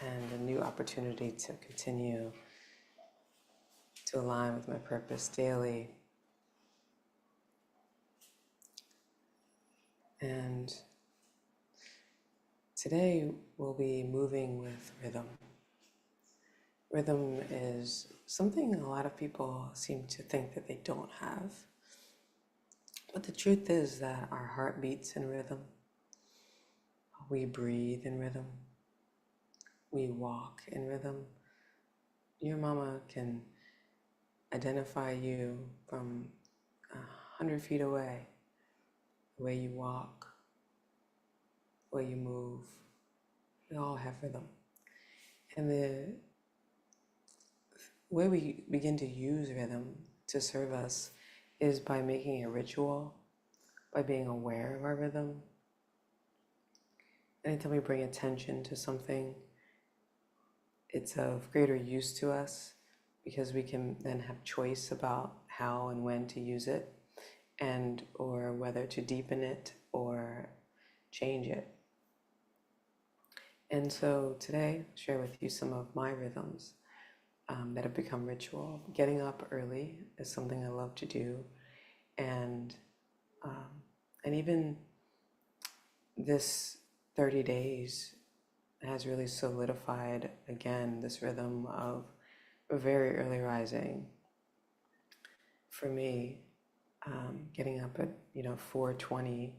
and a new opportunity to continue to align with my purpose daily. And today we'll be moving with rhythm. Rhythm is something a lot of people seem to think that they don't have. But the truth is that our heart beats in rhythm. We breathe in rhythm. We walk in rhythm. Your mama can identify you from 100 feet away. The way you walk, the way you move. We all have rhythm. And the way we begin to use rhythm to serve us is by making a ritual, by being aware of our rhythm. Anytime we bring attention to something, it's of greater use to us because we can then have choice about how and when to use it, and or whether to deepen it or change it. And so today, I'll share with you some of my rhythms that have become ritual. Getting up early is something I love to do, and even this 30 days has really solidified again this rhythm of a very early rising. For me, getting up at 4:20.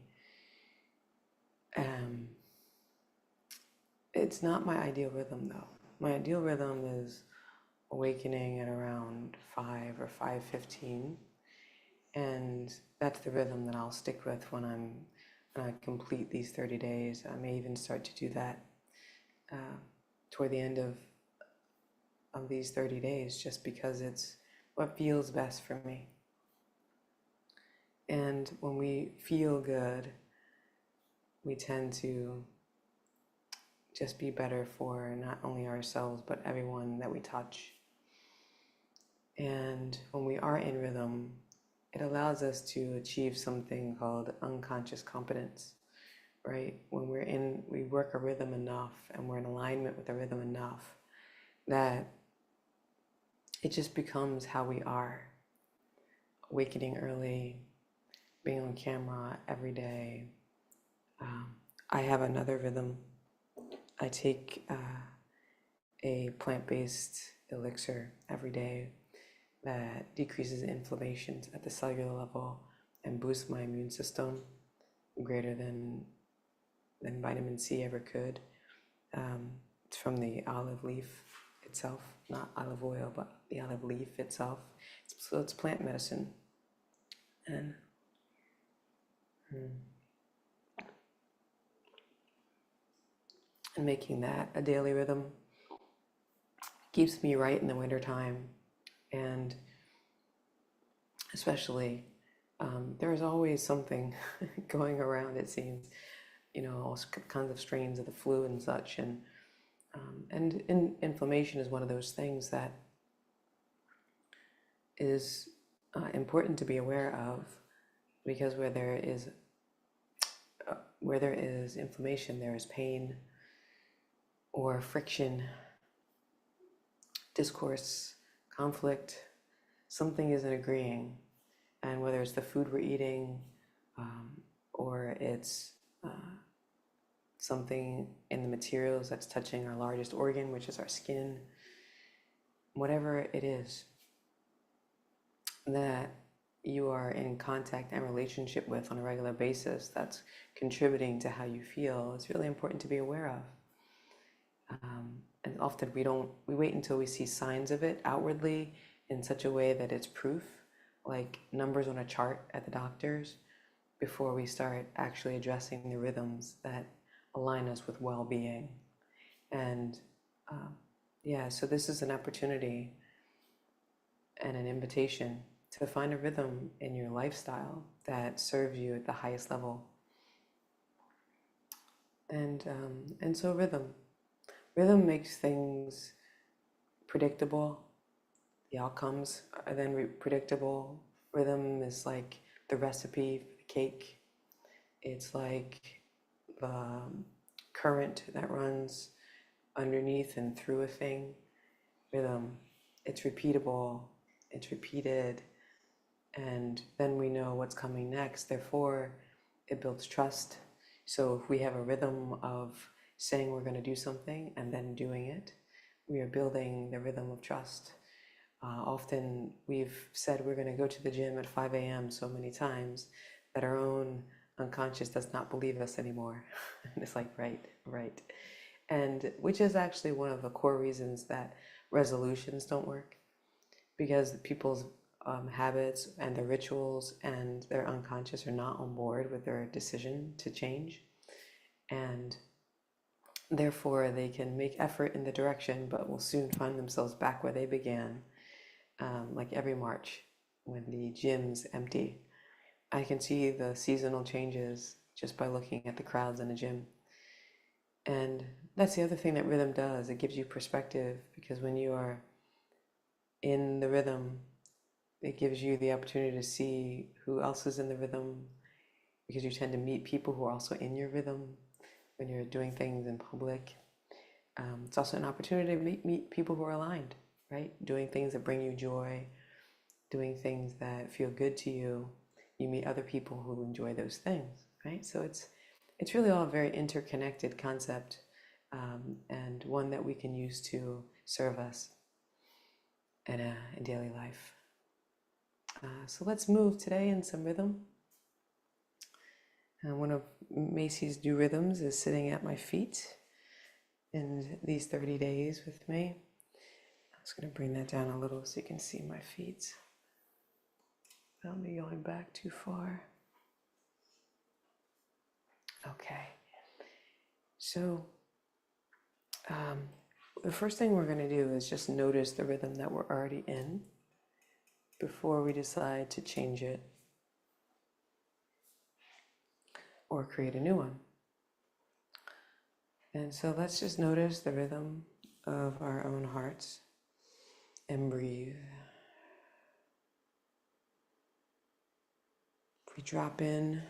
It's not my ideal rhythm though. My ideal rhythm is awakening at around 5 or 5:15, and that's the rhythm that I'll stick with when I complete these 30 days. I may even start to do that toward the end of these 30 days, just because it's what feels best for me. And when we feel good, we tend to just be better for not only ourselves, but everyone that we touch. And when we are in rhythm, it allows us to achieve something called unconscious competence, right? When we work a rhythm enough and we're in alignment with the rhythm enough that it just becomes how we are. Awakening early, being on camera every day. I have another rhythm. I take a plant-based elixir every day that decreases inflammation at the cellular level and boosts my immune system greater than vitamin C ever could. It's from the olive leaf itself, not olive oil, but the olive leaf itself. So it's plant medicine. And making that a daily rhythm keeps me right in the wintertime. And especially, there's always something going around, it seems, all kinds of strains of the flu and such. And inflammation is one of those things that is important to be aware of, because where there is inflammation, there is pain or friction, discourse, conflict. Something isn't agreeing, and whether it's the food we're eating, or it's something in the materials that's touching our largest organ, which is our skin, whatever it is that you are in contact and relationship with on a regular basis that's contributing to how you feel, it's really important to be aware of. And often we wait until we see signs of it outwardly in such a way that it's proof, like numbers on a chart at the doctor's, before we start actually addressing the rhythms that align us with well-being. And so this is an opportunity and an invitation to find a rhythm in your lifestyle that serves you at the highest level. And so rhythm makes things predictable. The outcomes are then predictable. Rhythm is like the recipe for the cake. It's like the current that runs underneath and through a thing. Rhythm, it's repeatable, it's repeated, and then we know what's coming next. Therefore, it builds trust. So if we have a rhythm of saying we're going to do something and then doing it, we are building the rhythm of trust. Often we've said we're going to go to the gym at 5 a.m. so many times that our own unconscious does not believe us anymore. And it's like, right, right. And which is actually one of the core reasons that resolutions don't work, because people's habits and their rituals and their unconscious are not on board with their decision to change. And therefore, they can make effort in the direction, but will soon find themselves back where they began. Like every March when the gym's empty, I can see the seasonal changes just by looking at the crowds in a gym. And that's the other thing that rhythm does. It gives you perspective, because when you are in the rhythm, it gives you the opportunity to see who else is in the rhythm, because you tend to meet people who are also in your rhythm when you're doing things in public. It's also an opportunity to meet people who are aligned, right? Doing things that bring you joy, doing things that feel good to you. You meet other people who enjoy those things, right? So it's really all a very interconnected concept, and one that we can use to serve us in daily life. So let's move today in some rhythm. One of Macy's new rhythms is sitting at my feet in these 30 days with me. I'm just going to bring that down a little so you can see my feet without me going back too far. Okay. So the first thing we're going to do is just notice the rhythm that we're already in before we decide to change it or create a new one. And so let's just notice the rhythm of our own hearts and breathe. We drop in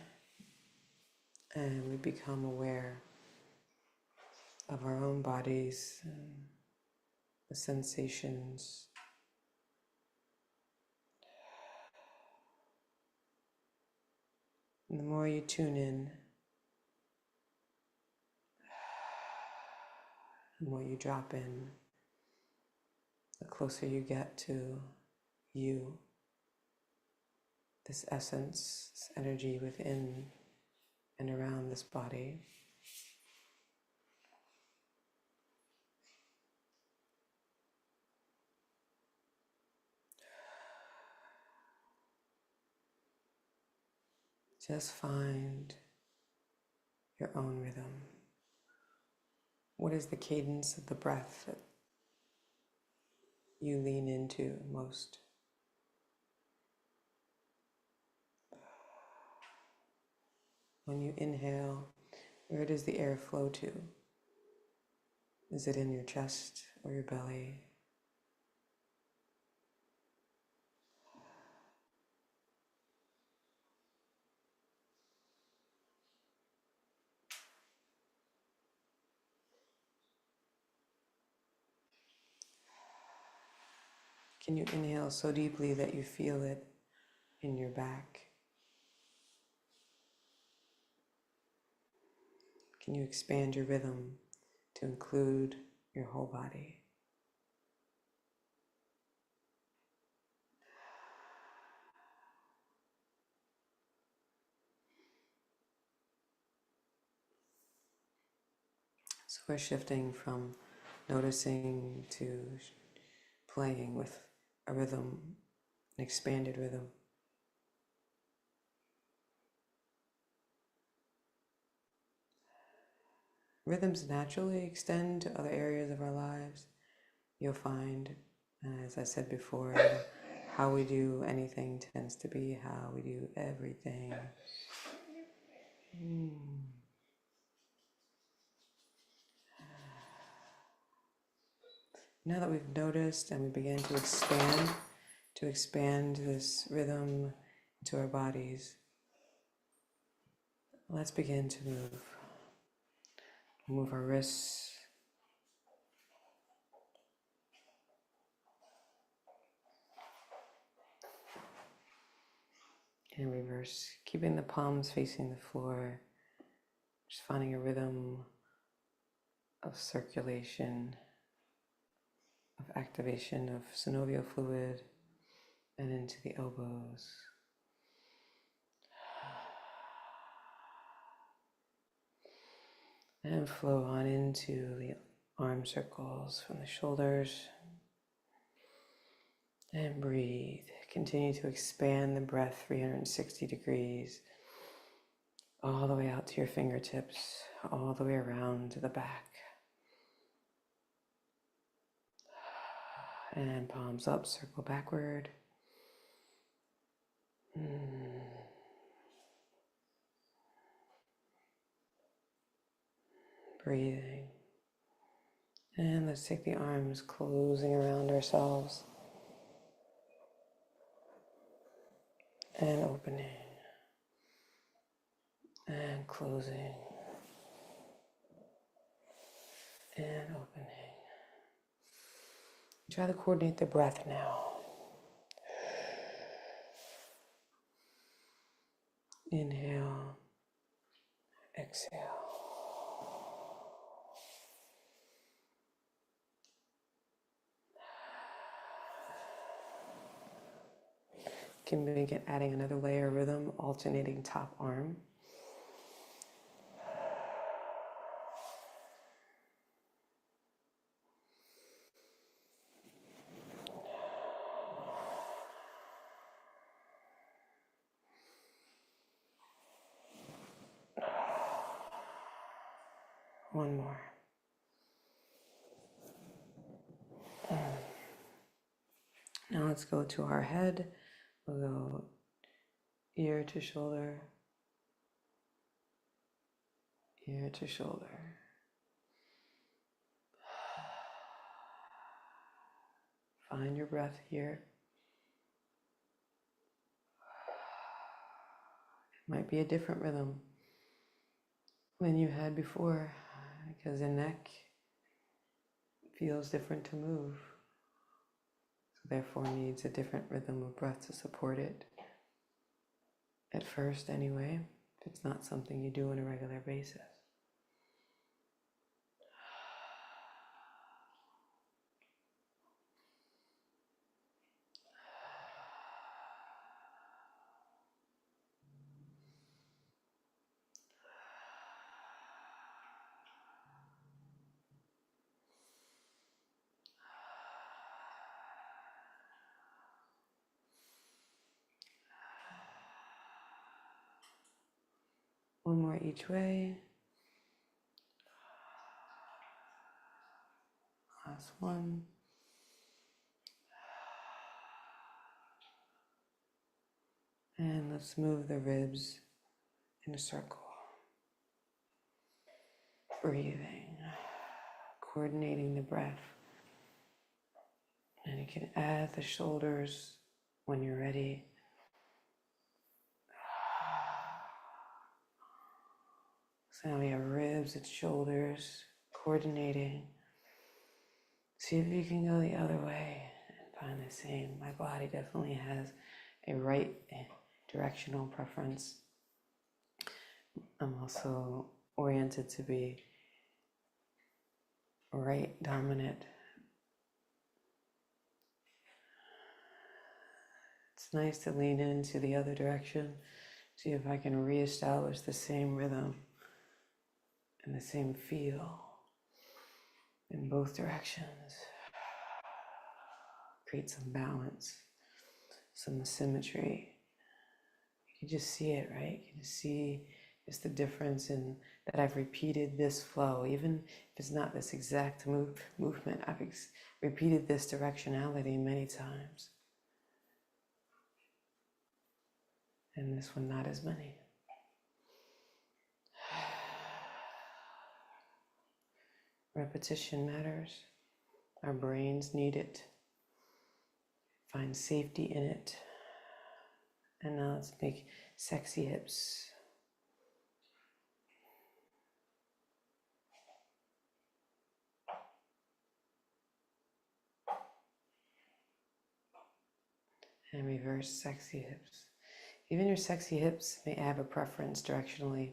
and we become aware of our own bodies and the sensations. And the more you tune in, the more you drop in, the closer you get to you, this essence, this energy within and around this body. Just find your own rhythm. What is the cadence of the breath that you lean into most? When you inhale, where does the air flow to? Is it in your chest or your belly? Can you inhale so deeply that you feel it in your back? Can you expand your rhythm to include your whole body? So we're shifting from noticing to playing with a rhythm, an expanded rhythm. Rhythms naturally extend to other areas of our lives. You'll find, as I said before, how we do anything tends to be how we do everything. Now that we've noticed and we begin to expand this rhythm into our bodies, let's begin to move. Move our wrists, And reverse, keeping the palms facing the floor, just finding a rhythm of circulation, of activation of synovial fluid and into the elbows. And flow on into the arm circles from the shoulders. And breathe. Continue to expand the breath 360 degrees, all the way out to your fingertips, all the way around to the back. And palms up, circle backward. Breathing. And let's take the arms closing around ourselves. And opening. And closing. And opening. Try to coordinate the breath now. Inhale. Exhale. Can begin adding another layer of rhythm, alternating top arm. One more. Now let's go to our head. We'll go ear to shoulder, ear to shoulder. Find your breath here. It might be a different rhythm than you had before because the neck feels different to move. So therefore needs a different rhythm of breath to support it. At first anyway, if it's not something you do on a regular basis. One more each way. Last one. And let's move the ribs in a circle. Breathing, coordinating the breath. And you can add the shoulders when you're ready. So now we have ribs and shoulders coordinating. See if you can go the other way and find the same. My body definitely has a right directional preference. I'm also oriented to be right dominant. It's nice to lean into the other direction. See if I can reestablish the same rhythm and the same feel in both directions. Create some balance, some symmetry. You can just see it, right? You can just see just the difference in that I've repeated this flow. Even if it's not this exact movement, I've repeated this directionality many times. And this one, not as many. Repetition matters. Our brains need it. Find safety in it. And now let's make sexy hips. And reverse sexy hips. Even your sexy hips may have a preference directionally.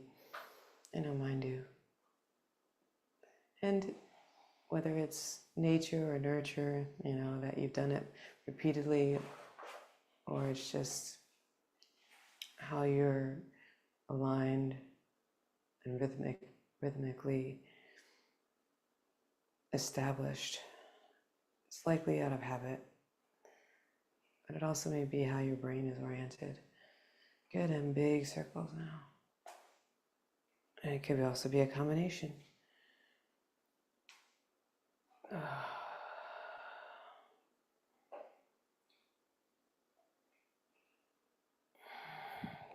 I know mine do. And whether it's nature or nurture, that you've done it repeatedly, or it's just how you're aligned and rhythmically established. It's likely out of habit, but it also may be how your brain is oriented. Good, and big circles now. And it could also be a combination.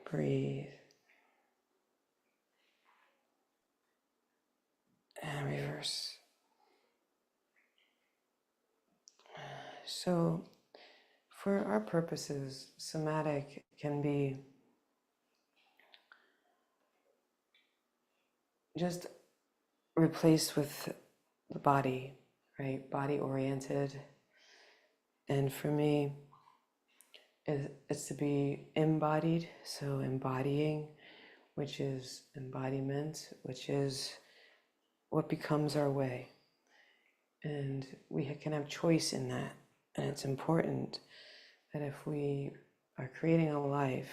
Breathe. And reverse. So, for our purposes, somatic can be just replaced with the body, right? Body oriented. And for me, it's to be embodied. So embodying, which is embodiment, which is what becomes our way. And we can have choice in that. And it's important that if we are creating a life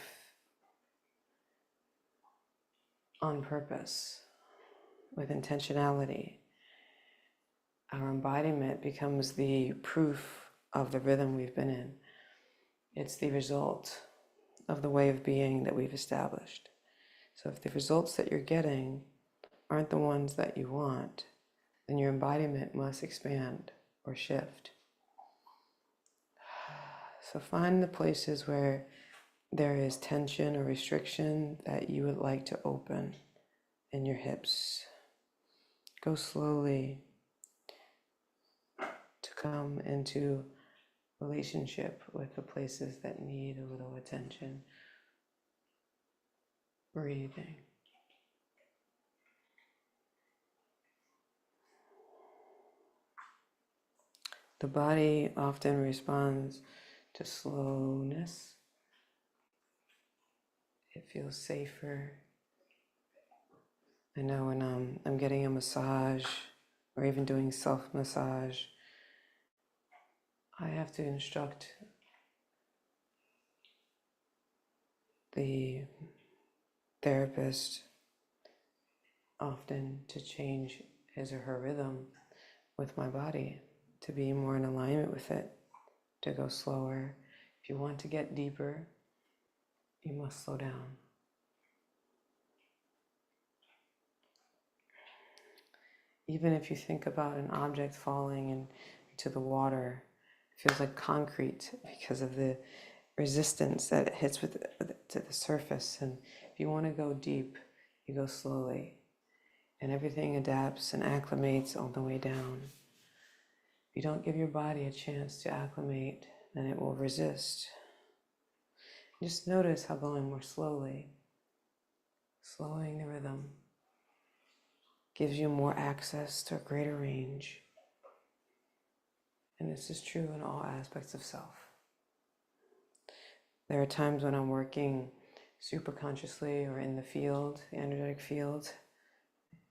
on purpose, with intentionality, our embodiment becomes the proof of the rhythm we've been in. It's the result of the way of being that we've established. So if the results that you're getting aren't the ones that you want, then your embodiment must expand or shift. So find the places where there is tension or restriction that you would like to open in your hips. Go slowly to come into relationship with the places that need a little attention. Breathing. The body often responds to slowness. It feels safer. I know when I'm getting a massage or even doing self-massage, I have to instruct the therapist often to change his or her rhythm with my body, to be more in alignment with it, to go slower. If you want to get deeper, you must slow down. Even if you think about an object falling into the water, it feels like concrete because of the resistance that it hits to the surface. And if you want to go deep, you go slowly. And everything adapts and acclimates on the way down. If you don't give your body a chance to acclimate, then it will resist. Just notice how going more slowly, slowing the rhythm, gives you more access to a greater range. And this is true in all aspects of self. There are times when I'm working super consciously or in the field, the energetic field,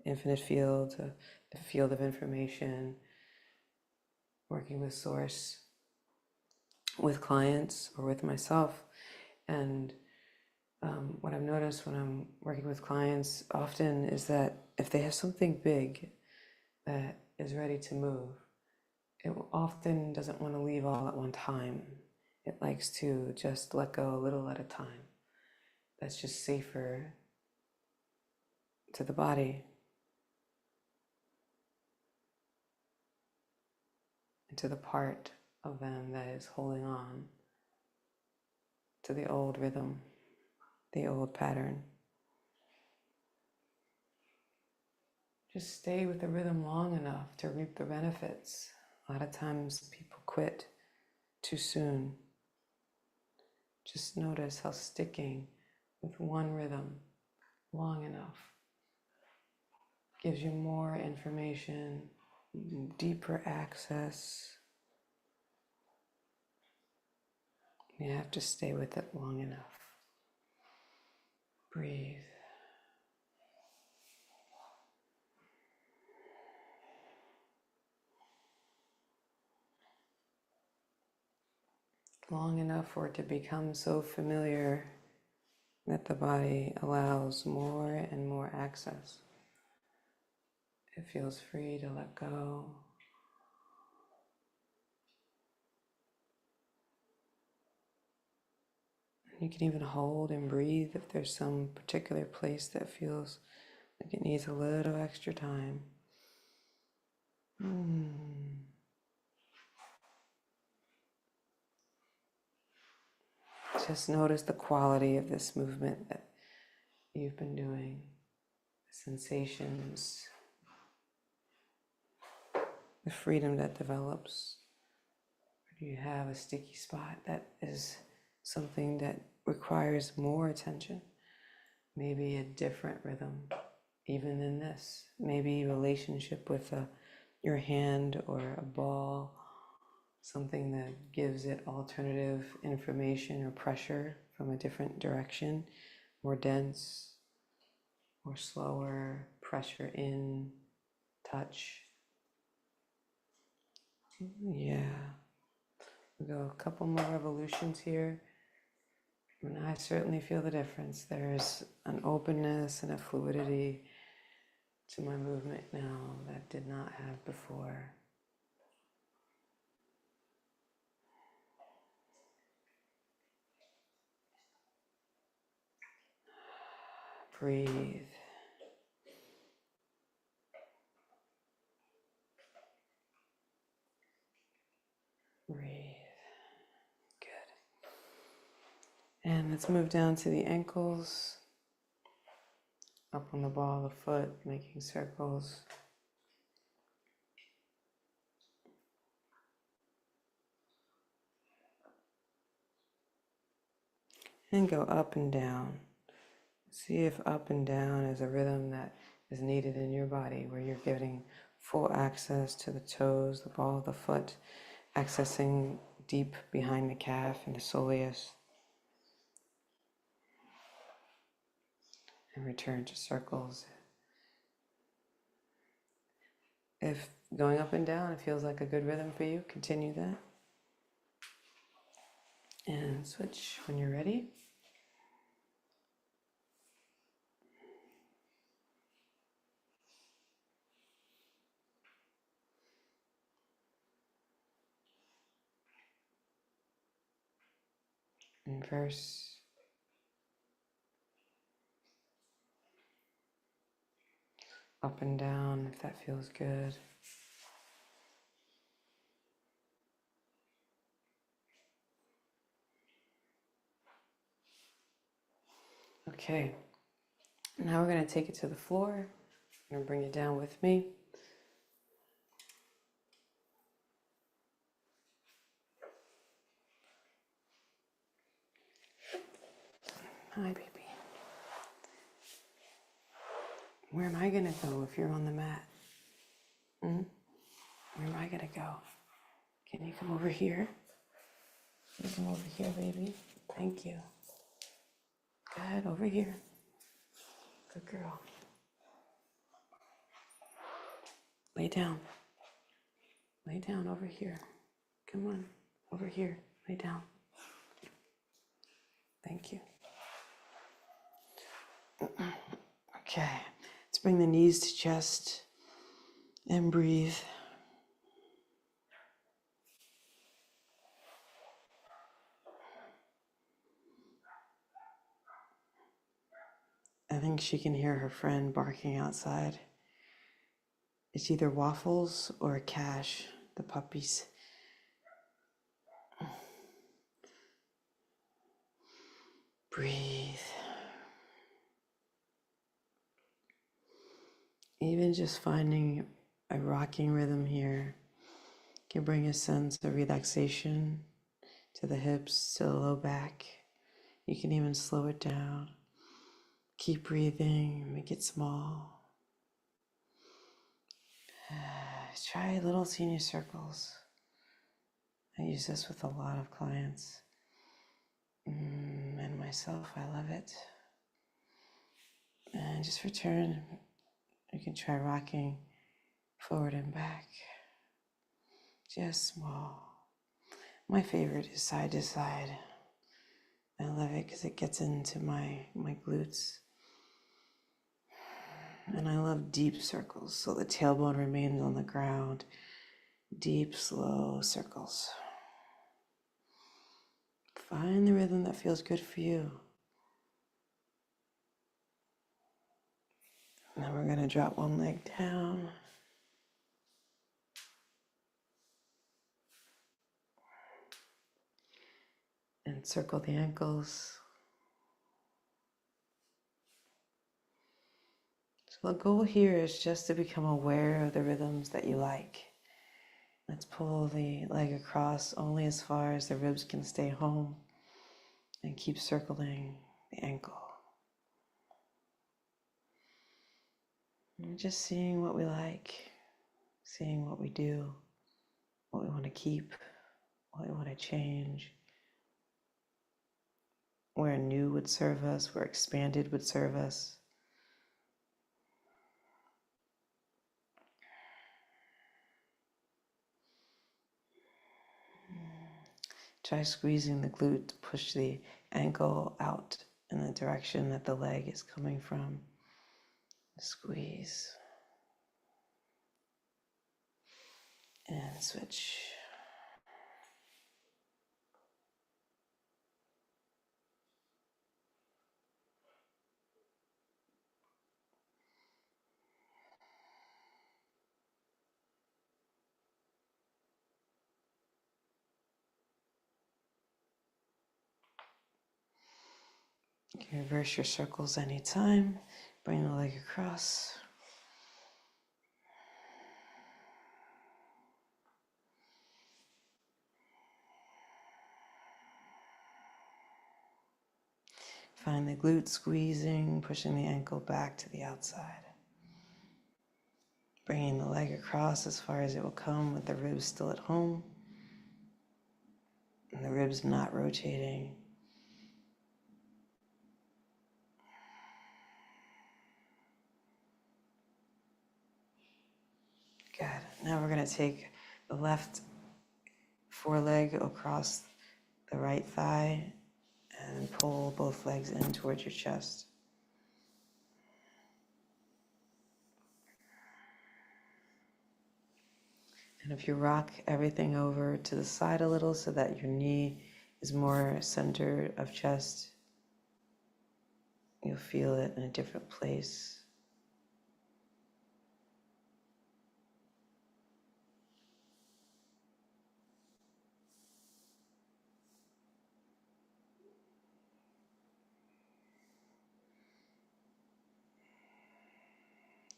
infinite field, the field of information, working with source, with clients or with myself. And what I've noticed when I'm working with clients often is that if they have something big that is ready to move, it often doesn't want to leave all at one time. It likes to just let go a little at a time. That's just safer to the body and to the part of them that is holding on to the old rhythm, the old pattern. Just stay with the rhythm long enough to reap the benefits. A lot of times people quit too soon. Just notice how sticking with one rhythm long enough gives you more information, deeper access. You have to stay with it long enough. Breathe. Long enough for it to become so familiar that the body allows more and more access. It feels free to let go. You can even hold and breathe if there's some particular place that feels like it needs a little extra time. Just notice the quality of this movement that you've been doing, the sensations, the freedom that develops. Or do you have a sticky spot that is something that requires more attention? Maybe a different rhythm, even than this. Maybe relationship with your hand or a ball, something that gives it alternative information or pressure from a different direction, more dense, more slower, pressure in, touch. Yeah. We'll go a couple more revolutions here. And I certainly feel the difference. There's an openness and a fluidity to my movement now that did not have before. Breathe. Breathe. Good. And let's move down to the ankles. Up on the ball of the foot, making circles. And go up and down. See if up and down is a rhythm that is needed in your body, where you're getting full access to the toes, the ball of the foot, accessing deep behind the calf and the soleus. And return to circles. If going up and down, it feels like a good rhythm for you, continue that. And switch when you're ready. Inverse. Up and down, if that feels good. Okay, now we're going to take it to the floor. I'm going to bring it down with me. Hi, baby. Where am I going to go if you're on the mat? Where am I going to go? Can you come over here? Can you come over here, baby? Thank you. Good, over here. Good girl. Lay down. Lay down over here. Come on, over here. Lay down. Thank you. Okay, let's bring the knees to chest and breathe. I think she can hear her friend barking outside. It's either Waffles or Cash, the puppies. Breathe. Even just finding a rocking rhythm here can bring a sense of relaxation to the hips, to the low back. You can even slow it down. Keep breathing, make it small. Try little senior circles. I use this with a lot of clients. And myself, I love it. And just return. You can try rocking forward and back. Just small. My favorite is side to side. I love it because it gets into my glutes. And I love deep circles, so the tailbone remains on the ground. Deep, slow circles. Find the rhythm that feels good for you. Now we're going to drop one leg down. And circle the ankles. So the goal here is just to become aware of the rhythms that you like. Let's pull the leg across only as far as the ribs can stay home and keep circling the ankle. And just seeing what we like, seeing what we do, what we want to keep, what we want to change, where new would serve us, where expanded would serve us. Try squeezing the glute to push the ankle out in the direction that the leg is coming from. Squeeze. And switch. You can reverse your circles anytime. Bring the leg across. Find the glute squeezing, pushing the ankle back to the outside. Bringing the leg across as far as it will come with the ribs still at home. And the ribs not rotating. Good. Now we're going to take the left foreleg across the right thigh and pull both legs in towards your chest. And if you rock everything over to the side a little so that your knee is more center of chest, you'll feel it in a different place.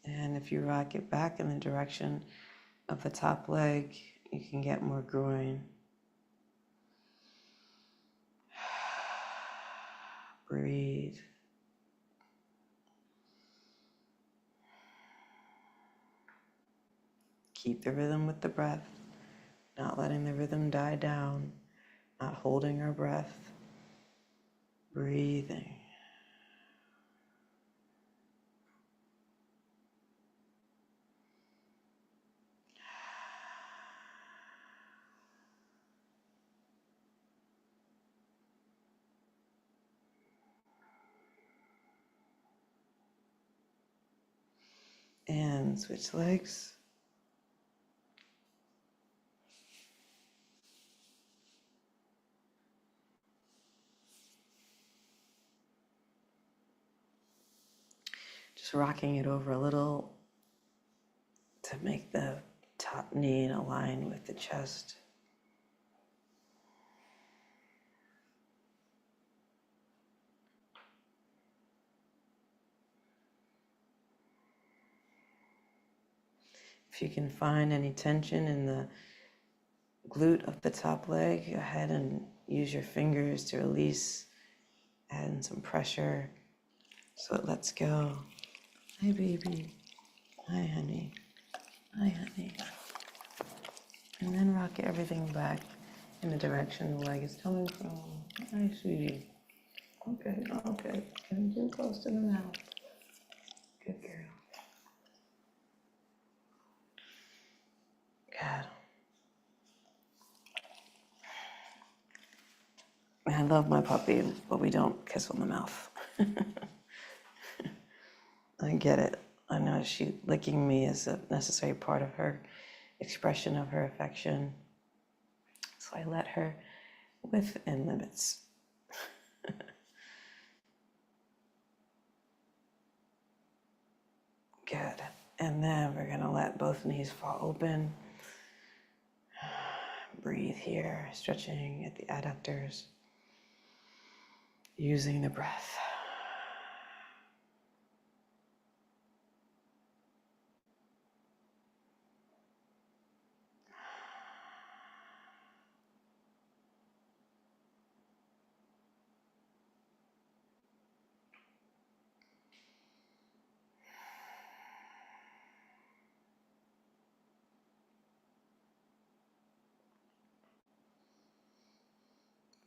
And if you rock it back in the direction of the top leg, you can get more groin. Breathe. Keep the rhythm with the breath, not letting the rhythm die down, not holding our breath. Breathing. And switch legs. Just rocking it over a little to make the top knee align with the chest. If you can find any tension in the glute of the top leg, go ahead and use your fingers to release, add in some pressure so it lets go. Hi, baby. Hi, honey. Hi, honey. And then rock everything back in the direction the leg is coming from. Hi, sweetie. Okay, okay. Getting too close to the mouth. Good girl. God. I love my puppy, but we don't kiss on the mouth. I get it. I know licking me is a necessary part of her expression of her affection. So I let her within limits. Good. And then we're going to let both knees fall open. Breathe here, stretching at the adductors, using the breath.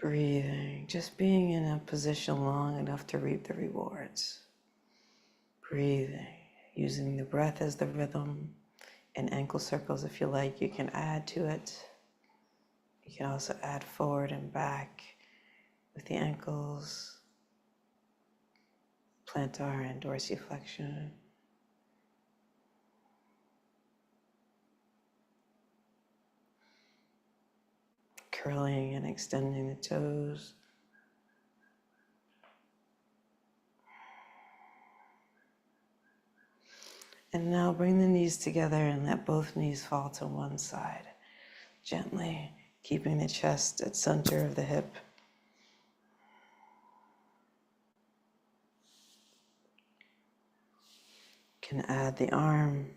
Breathing, just being in a position long enough to reap the rewards. Breathing, using the breath as the rhythm, and ankle circles if you like, you can add to it. You can also add forward and back with the ankles, plantar and dorsiflexion. Curling and extending the toes. And now bring the knees together and let both knees fall to one side. Gently, keeping the chest at center of the hip. Can add the arm.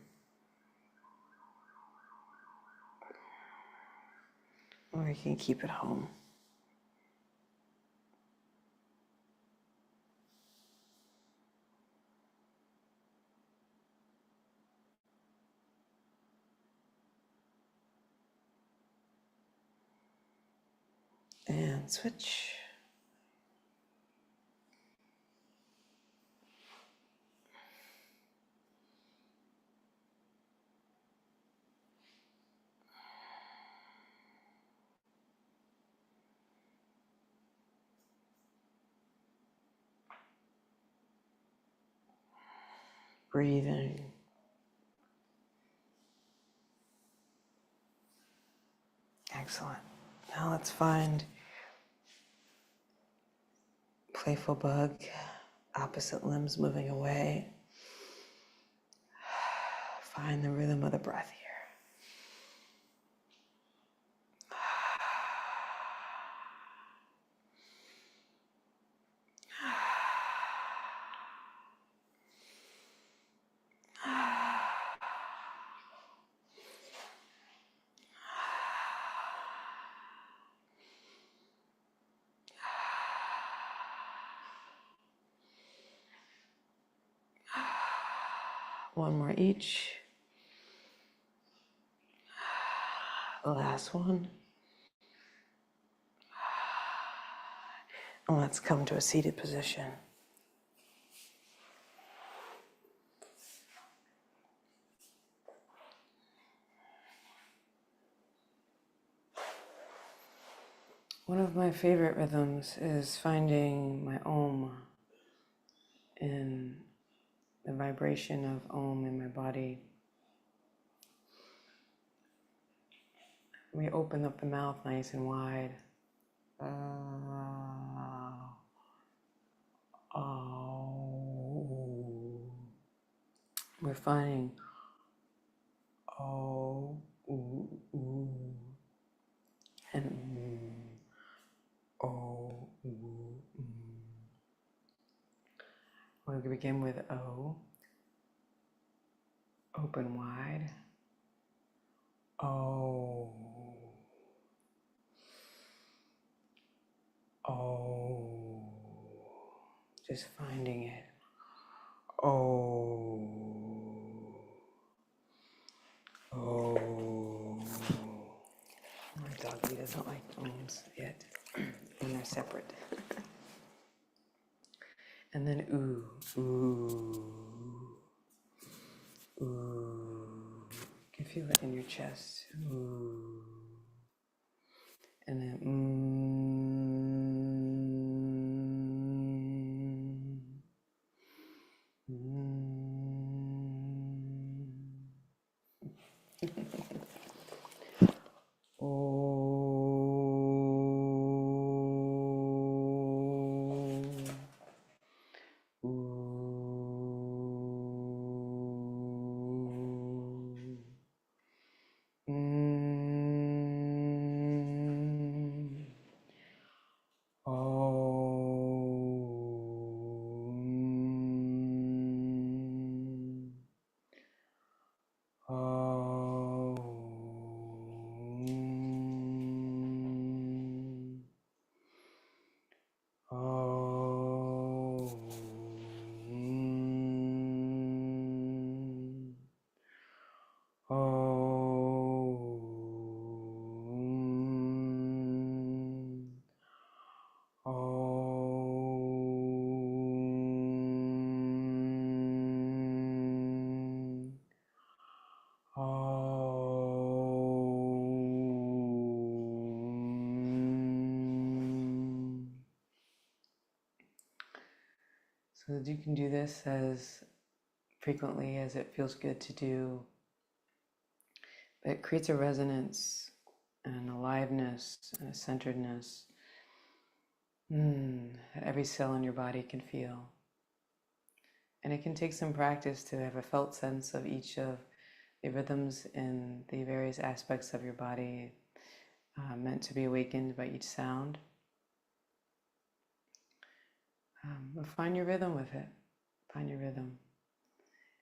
Or you can keep it home. And switch. Breathing. Excellent. Now let's find playful bug, opposite limbs moving away. Find the rhythm of the breath here. One more each. The last one. And let's come to a seated position. One of my favorite rhythms is finding my Om in the vibration of Om in my body. We open up the mouth nice and wide. We're finding oh, ooh, ooh, and oh, ooh, We'll begin with O. Open wide. Oh. Oh. Just finding it. Oh. Oh. My doggy doesn't like ohms yet, and they're separate. And then ooh, ooh. Ooh. You can feel it in your chest. Ooh. And then so that you can do this as frequently as it feels good to do. It creates a resonance and aliveness and a centeredness that every cell in your body can feel. And it can take some practice to have a felt sense of each of the rhythms in the various aspects of your body meant to be awakened by each sound. But find your rhythm with it. Find your rhythm.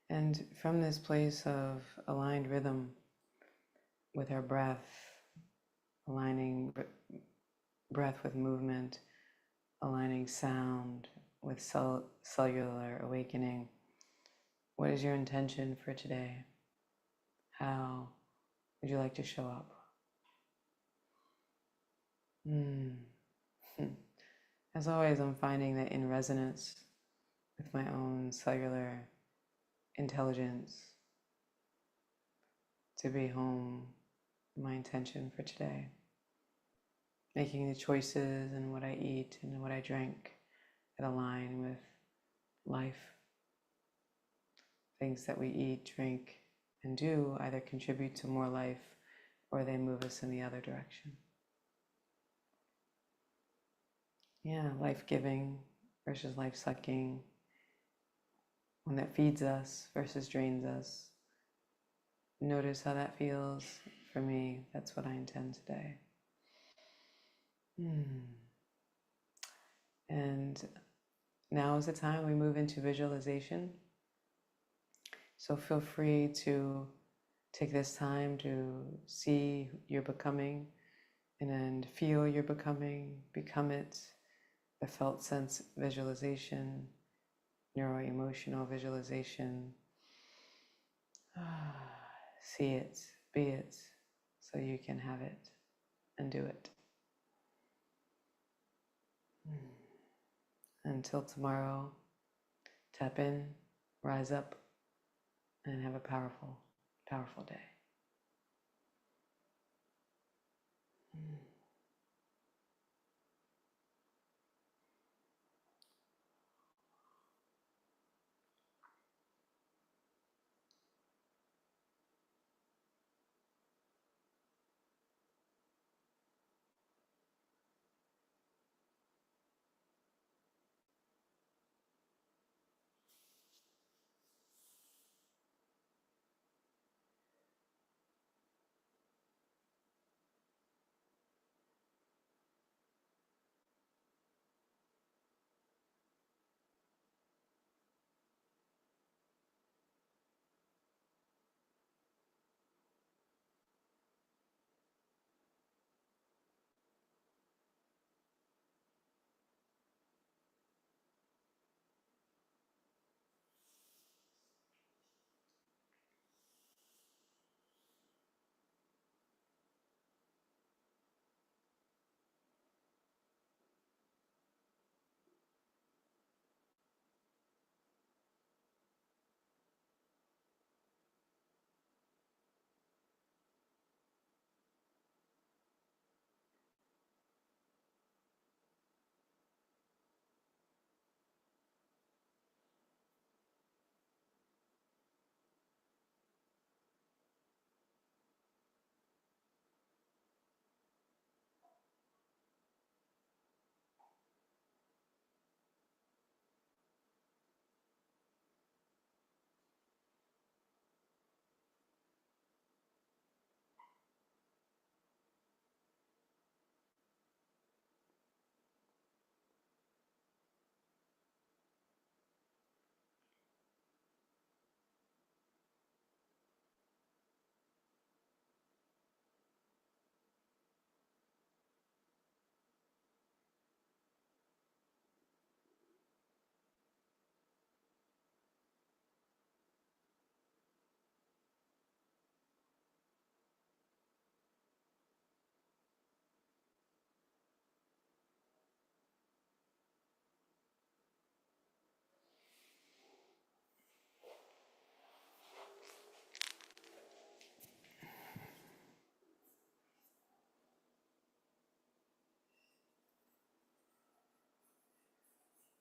And from this place of aligned rhythm with our breath, aligning breath with movement, aligning sound with cellular awakening, what is your intention for today? How would you like to show up? As always, I'm finding that in resonance with my own cellular intelligence, to be home, my intention for today. Making the choices and what I eat and what I drink that align with life. Things that we eat, drink, and do either contribute to more life or they move us in the other direction. Yeah, life-giving versus life-sucking. One that feeds us versus drains us. Notice how that feels. For me, that's what I intend today. And now is the time we move into visualization. So feel free to take this time to see your becoming and then feel your becoming, become it, the felt sense visualization, neuro-emotional visualization. See it, be it, so you can have it and do it. Until tomorrow, tap in, rise up, and have a powerful, powerful day.